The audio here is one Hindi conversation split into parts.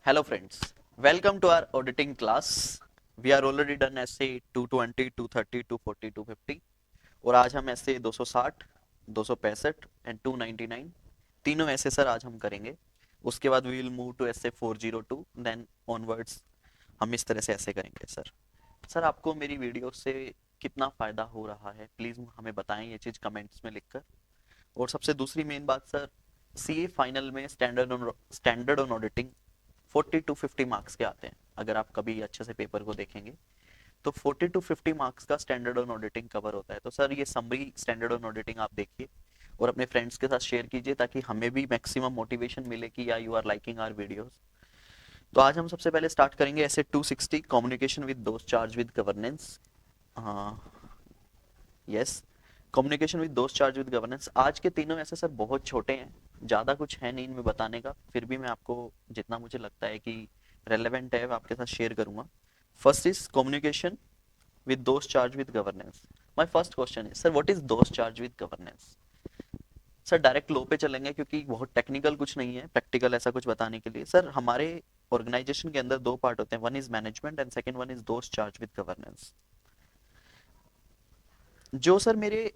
Hello friends, welcome to our auditing class. We are already done essay 220, 230, 240, 250 और आज हम essay 260, 265 एंड 299 तीनों ऐसे सर आज हम करेंगे। उसके बाद we will move to essay 402 then onwards हम इस तरह से ऐसे करेंगे सर। सर आपको मेरी वीडियो से कितना फ़ायदा हो रहा है प्लीज़ हमें बताएं ये चीज़ कमेंट्स में लिखकर। और सबसे दूसरी मेन बात सर, सीए फाइनल में standard on auditing 40 to 50 marks के आते हैं। अगर आप कभी अच्छे से पेपर को देखेंगे तो 40 to 50 मार्क्स का स्टैंडर्ड ऑन ऑडिटिंग कवर होता है। तो सर ये समरी स्टैंडर्ड ऑन ऑडिटिंग आप देखिए और अपने फ्रेंड्स के साथ शेयर कीजिए ताकि हमें भी मैक्सिमम मोटिवेशन मिले कि या you are liking our videos. तो आज हम सबसे पहले स्टार्ट करेंगे ऐसे 260 communication with those charge with governance. Yes, communication with those charge with governance. आज के तीनों ऐसे सर बहुत छोटे हैं, ज़्यादा कुछ है नहीं इनमें बताने का, फिर भी मैं आपको जितना मुझे लगता है कि रेलेवेंट है आपके साथ शेयर करूंगा। First is communication with those charge with governance. My first question is sir what is those charge with governance. Sir direct लो पे चलेंगे क्योंकि बहुत टेक्निकल कुछ नहीं है, प्रैक्टिकल ऐसा कुछ बताने के लिए। सर हमारे ऑर्गेनाइजेशन के अंदर दो पार्ट होते हैं, one is management and second one is those charge with governance. जो सर मेरे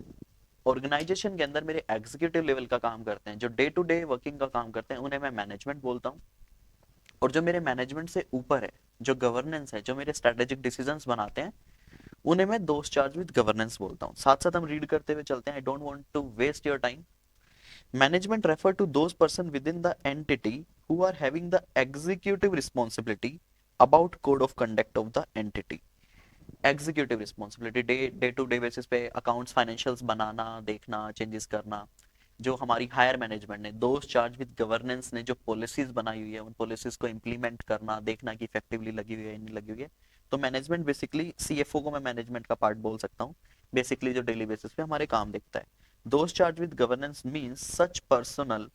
ऑर्गेनाइजेशन के अंदर मेरे एग्जीक्यूटिव लेवल का काम करते हैं, जो डे टू डे वर्किंग का काम करते हैं, उन्हें मैं मैनेजमेंट बोलता हूँ। और जो मेरे मैनेजमेंट से ऊपर है, जो गवर्नेंस है, जो मेरे स्ट्रेटेजिक डिसीजंस बनाते हैं, उन्हें मैं दोस्त चार्ज विद गवर्नेंस बोलता हूँ। साथ साथ हम रीड करते हुए चलते हैं, I don't want to waste your time. Management refer to those person with in the entity who are having the executive responsibility about code of conduct of the entity. Executive responsibility day day to day basis पे अकाउंट्स फाइनेंशियल्स बनाना, देखना, चेंजेस करना। जो हमारी हायर मैनेजमेंट ने दोस्त चार्ज विद गवर्नेंस ने जो पॉलिसीज बनाई हुई है, उन पॉलिसीज को इम्प्लीमेंट करना, देखना कि इफेक्टिवली लगी हुई है नहीं लगी हुई है। तो मैनेजमेंट बेसिकली सीएफओ को मैं मैनेजमेंट का पार्ट बोल सकता हूँ, बेसिकली जो डेली बेसिस पे हमारे काम देखता है। Those charge with governance means such personal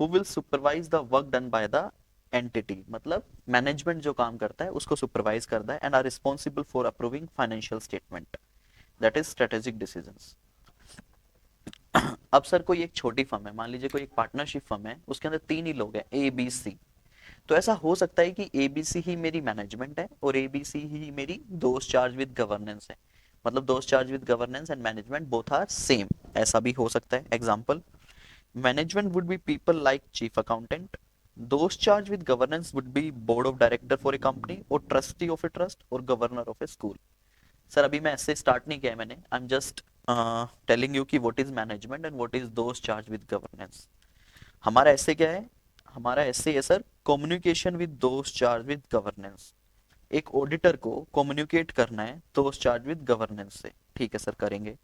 who will supervise the work done by the entity. मतलब मैनेजमेंट जो काम करता है उसको सुपरवाइज करता है and are responsible for approving financial statement, that is strategic decisions. अब सर कोई एक छोटी फर्म है, मान लीजिए कोई एक पार्टनरशिप फर्म है, उसके अंदर तीन ही लोग हैं, ए बी सी। तो ऐसा हो सकता है कि ए बी सी ही मेरी मैनेजमेंट है और ए बी सी ही मेरी दोस्त चार्ज विद गवर्नेंस है। मतलब those charge with governance and management both are same, ऐसा भी हो सकता है। Example, management would be people like chief accountant, those charged with governance would be board of director for a company or trustee of a trust or governor of a school। Sir अभी मैं ऐसे स्टार्ट नहीं किया है मैंने, I am just telling you कि what is management and what is those charge with governance. हमारा ऐसे क्या है, हमारा ऐसे है sir, communication with those charge with governance. एक ऑडिटर को कम्युनिकेट करना है दोस्त चार्ज विद गवर्नेंस से। ठीक है सर, करेंगे।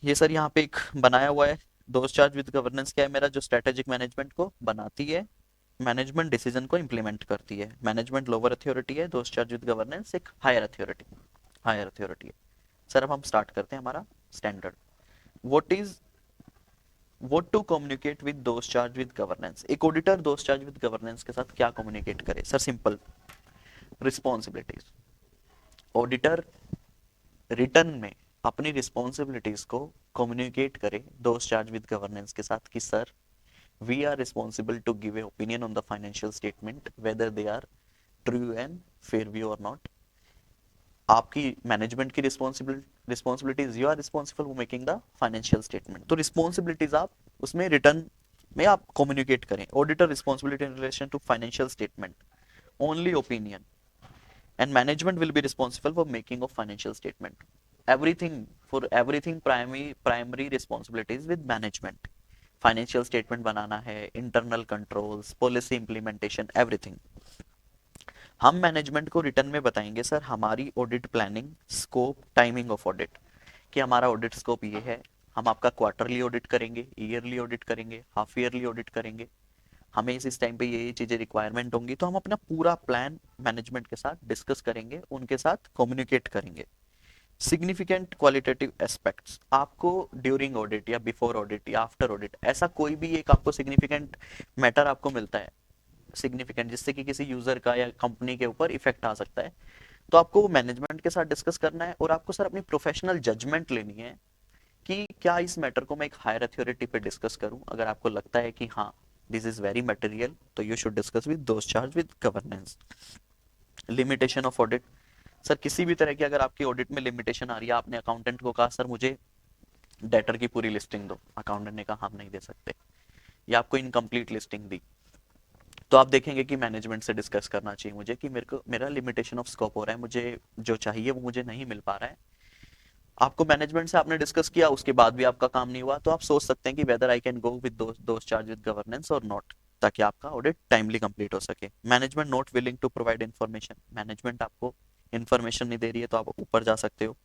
ये सर यहाँ पे एक बनाया हुआ है, दोस्त चार्ज विद गवर्नेंस क्या है मेरा, जो स्ट्रेटेजिक मैनेजमेंट को बनाती है, मैनेजमेंट डिसीजन को इंप्लीमेंट करती है। मैनेजमेंट लोअर अथॉरिटी है, दोस्त चार्ज विद गवर्नेंस एक हायर अथॉरिटी है। सर अब हम स्टार्ट करते हैं हमारा standard. What is what to communicate with those charge with governance. एक auditor those charge with governance के साथ क्या कम्युनिकेट करे sir, simple, responsibilities. Auditor written में अपनी रिस्पॉन्सिबिलिटीज को कम्युनिकेट करे दोस्त चार्ज विद गवर्नेंस के साथ कि sir we are responsible to give a opinion on the financial statement whether they are true and fair view और नॉट। आपकी मैनेजमेंट की responsibilities, you are responsible for making the financial statement. तो रिस्पॉन्सिबिलिटीज आप उसमें रिटर्न में आप कम्युनिकेट करें। Auditor responsibility in relation to financial statement only opinion and management will be responsible for making of financial statement, everything, for everything primary responsibilities with management। Financial statement बनाना है, internal controls, policy implementation, everything. हम मैनेजमेंट को रिटर्न में बताएंगे सर हमारी audit planning, scope, timing of audit, कि हमारा ऑडिट स्कोप ये है, हम आपका क्वार्टरली ऑडिट करेंगे, ईयरली ऑडिट करेंगे, हाफ ईयरली ऑडिट करेंगे, हमें इस टाइम पे ये चीज़ें रिक्वायरमेंट होंगी। तो हम अपना पूरा प्लान मैनेजमेंट के साथ डिस्कस करेंगे, उनके साथ कम्युनिकेट करेंगे। सिग्निफिकेंट क्वालिटेटिव एस्पेक्ट्स, आपको ड्यूरिंग ऑडिट या बिफोर ऑडिट या आफ्टर ऑडिट ऐसा कोई भी एक आपको सिग्निफिकेंट मैटर आपको मिलता है, सिग्निफिकेंट जिससे कि किसी यूजर का या कंपनी के ऊपर इफेक्ट आ सकता है, तो आपको मैनेजमेंट के साथ डिस्कस करना है और आपको सर अपनी प्रोफेशनल जजमेंट लेनी है कि क्या इस मैटर को मैं एक हायर अथॉरिटी पे डिस्कस करूं। अगर आपको लगता है कि हाँ दिस इज वेरी मटेरियल, तो you should discuss with those charge with governance. Limitation of audit, sir किसी भी तरह की अगर आपकी ऑडिट में लिमिटेशन आ रही है, आपने अकाउंटेंट को कहा सर मुझे डेटर की पूरी लिस्टिंग दो, अकाउंटेंट ने कहा हम नहीं दे सकते, या आपको इनकम्प्लीट लिस्टिंग दी, तो आप देखेंगे कि मैनेजमेंट से डिस्कस करना चाहिए मुझे कि मेरे को मेरा लिमिटेशन ऑफ स्कोप हो रहा है, मुझे जो चाहिए वो मुझे नहीं मिल पा रहा है। आपको मैनेजमेंट से आपने डिस्कस किया, उसके बाद भी आपका काम नहीं हुआ, तो आप सोच सकते हैं कि whether I can go with those charge with governance और नॉट, ताकि आपका ऑडिट टाइमली कंप्लीट हो सके। Management not willing to provide information, management आपको इन्फॉर्मेशन नहीं दे रही है तो आप ऊपर जा सकते हो।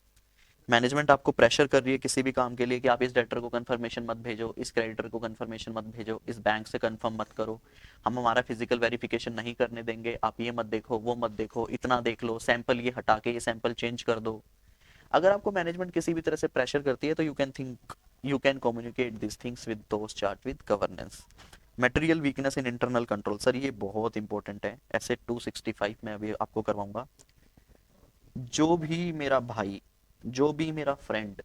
मैनेजमेंट आपको प्रेशर कर रही है किसी भी काम के लिए कि आप इस डेटर को कंफर्मेशन मत भेजो, इस क्रेडिटर को कंफर्मेशन मत भेजो, इस बैंक से कंफर्म मत करो, हम हमारा फिजिकल वेरिफिकेशन नहीं करने देंगे, आप ये मत देखो वो मत देखो, इतना देख लो, सैंपल ये हटा के ये सैंपल चेंज कर दो। अगर आपको मैनेजमेंट किसी भी तरह से प्रेशर करती है तो you can communicate this things with those chart with governance. Material weakness in internal control, sir ये बहुत इंपॉर्टेंट है, ऐसे 265 में अभी आपको करवाऊंगा। जो भी मेरा भाई, जो भी मेरा फ्रेंड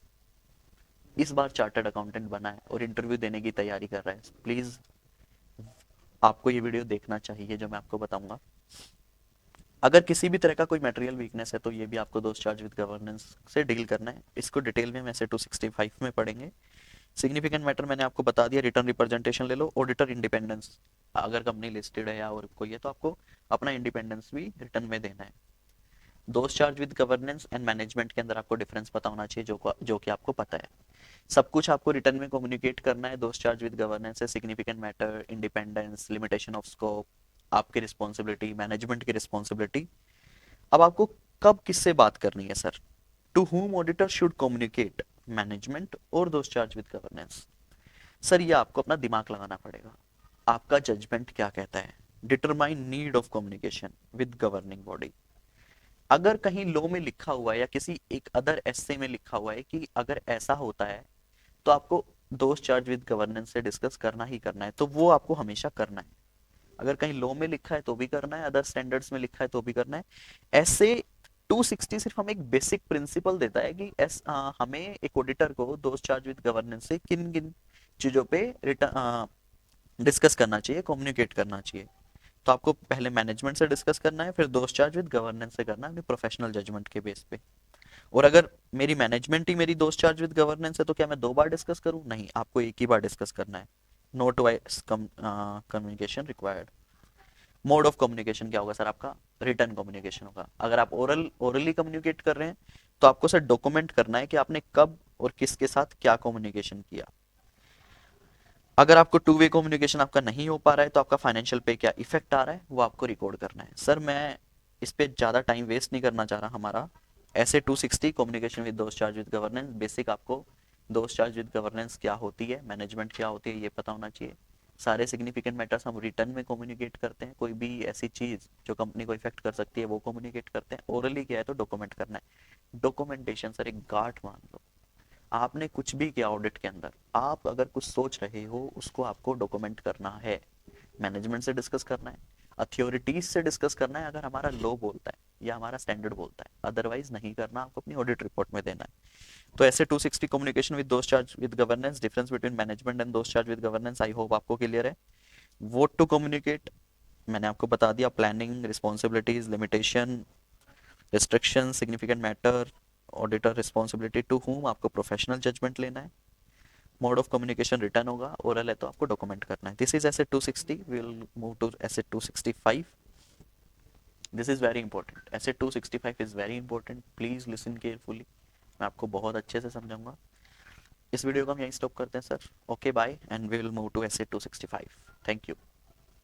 इस बार चार्टर्ड अकाउंटेंट बना है और इंटरव्यू देने की तैयारी कर रहा है, प्लीज आपको ये वीडियो देखना चाहिए जो मैं आपको बताऊंगा। अगर किसी भी तरह का कोई मटेरियल वीकनेस है तो ये भी आपको दोस्त चार्ज विद गवर्नेंस से डील करना है। इसको डिटेल में हम ऐसे 265 में पढ़ेंगे। सिग्निफिकेंट मैटर मैंने आपको बता दिया, रिटर्न रिप्रेजेंटेशन ले लो। ऑडिटर इंडिपेंडेंस, अगर कंपनी लिस्टेड है या और कोई है तो आपको अपना इंडिपेंडेंस भी रिटर्न में देना है। Those charge with governance and management के अंदर आपको डिफरेंस पता होना चाहिए, जो कि आपको पता है। सब कुछ आपको रिटर्न में कम्युनिकेट करना है। दोस्त चार्ज विद गवर्नेंस है significant matter, independence, limitation of scope, आपकी रिस्पॉन्सिबिलिटी, मैनेजमेंट की रिस्पॉन्सिबिलिटी। अब आपको कब किससे बात करनी है sir? To whom auditor should communicate, management और those charge with governance. Sir ये आपको अपना दिमाग लगाना पड़ेगा, आपका जजमेंट क्या कहता है। Determine need of communication with governing body. अगर कहीं लॉ में लिखा हुआ है या किसी एक अदर एस्से में लिखा हुआ है कि अगर ऐसा होता है तो आपको दोस्त चार्ज विद गवर्नेंस से डिस्कस करना ही करना है, तो वो आपको हमेशा करना है। अगर कहीं लॉ में लिखा है तो भी करना है, अदर स्टैंडर्ड्स में लिखा है तो भी करना है। ऐसे 260 सिर्फ हमें एक बेसिक प्रिंसिपल देता है कि हमें एक ऑडिटर को दोस्त चार्ज विद गवर्नेंस से किन किन चीजों पे डिस्कस करना चाहिए, कम्युनिकेट करना चाहिए। तो आपको पहले मैनेजमेंट से डिस्कस करना है, फिर दोस्त चार्ज विद गवर्नेंस से करना है अपने प्रोफेशनल जजमेंट के बेस पे। और अगर मेरी मैनेजमेंट ही मेरी दोस्त चार्ज विद गवर्नेंस है तो क्या मैं 2 बार डिस्कस करूं? नहीं, आपको एक ही बार डिस्कस करना है। Note wise communication required. Mode of communication क्या होगा सर? आपका रिटर्न कम्युनिकेशन होगा। अगर आप ओरली कम्युनिकेट कर रहे हैं तो आपको सर डॉक्यूमेंट करना है कि आपने कब और किसके साथ क्या कम्युनिकेशन किया। अगर आपको टू वे कम्युनिकेशन आपका नहीं हो पा रहा है तो आपका फाइनेंशियल पे क्या इफेक्ट आ रहा है वो आपको रिकॉर्ड करना है। सर मैं इस पे ज़्यादा टाइम वेस्ट नहीं करना चाह रहा हमारा। ऐसे 260 communication with those charge with governance, basic आपको दोस्त चार्ज विद गवर्नेंस क्या होती है, मैनेजमेंट क्या होती है, ये पता होना चाहिए। सारे सिग्निफिकेंट मैटर्स हम रिटर्न में कम्युनिकेट करते हैं, कोई भी ऐसी चीज़ जो कंपनी को इफेक्ट कर सकती है वो कम्युनिकेट करते हैं। ओरली क्या है तो डॉक्यूमेंट करना है। डॉक्यूमेंटेशन सर एक गांठ मान लो, आपने कुछ भी किया ऑडिट के अंदर, आप अगर कुछ सोच रहे हो उसको आपको डॉक्यूमेंट करना है। मैनेजमेंट से डिस्कस करना है, अथॉरिटीज से डिस्कस करना है अगर हमारा लॉ बोलता है या हमारा स्टैंडर्ड बोलता है, अदरवाइज नहीं करना, आपको अपनी ऑडिट रिपोर्ट में देना है। तो ऐसे 260 communication with those charge with governance, difference between management and those charge with governance, I hope आपको क्लियर है। वोट टू कम्युनिकेट मैंने आपको बता दिया, planning, responsibilities, limitation, restriction, significant matter, auditor responsibility, to whom आपको प्रोफेशनल जजमेंट लेना है। मोड ऑफ कम्युनिकेशन रिटर्न होगा, ओरल है तो आपको डॉक्यूमेंट करना है। This is SA 260, we will move to asset 265। This is very important, asset 265 is very important, please listen carefully. मैं आपको बहुत अच्छे से समझाऊंगा। इस वीडियो को हम यहीं स्टॉप करते हैं sir. Okay bye, and we will move to asset 265। Thank you.